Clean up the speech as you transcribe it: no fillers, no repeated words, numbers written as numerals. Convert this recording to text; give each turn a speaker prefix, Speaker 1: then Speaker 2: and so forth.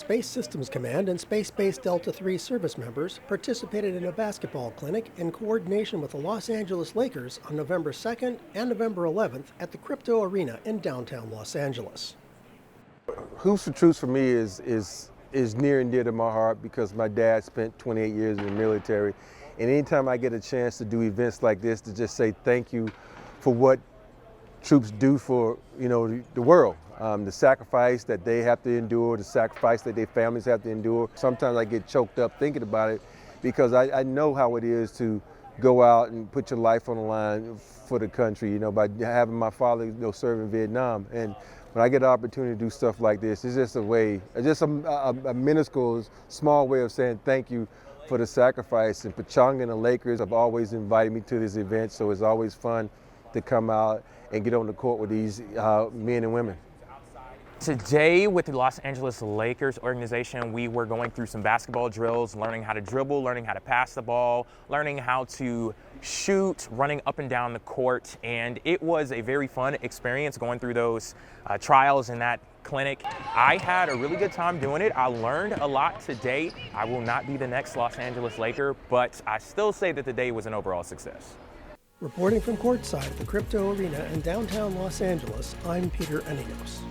Speaker 1: Space Systems Command and Space Base Delta III service members participated in a basketball clinic in coordination with the Los Angeles Lakers on November 2nd and November 11th at the Crypto Arena in downtown Los Angeles.
Speaker 2: Hoops for Troops for me is near and dear to my heart because my dad spent 28 years in the military. And anytime I get a chance to do events like this, to just say thank you for what troops do for, the world. The sacrifice that they have to endure, the sacrifice that their families have to endure. Sometimes I get choked up thinking about it because I know how it is to go out and put your life on the line for the country, by having my father serve in Vietnam. And when I get the opportunity to do stuff like this, it's just a minuscule, small way of saying thank you for the sacrifice. And Pechanga and the Lakers have always invited me to this event, so it's always fun to come out and get on the court with these men and women.
Speaker 3: Today with the Los Angeles Lakers organization, we were going through some basketball drills, learning how to dribble, learning how to pass the ball, learning how to shoot, running up and down the court. And it was a very fun experience going through those trials in that clinic. I had a really good time doing it. I learned a lot today. I will not be the next Los Angeles Laker, but I still say that the day was an overall success.
Speaker 1: Reporting from courtside at the Crypto Arena in downtown Los Angeles, I'm Peter Aninos.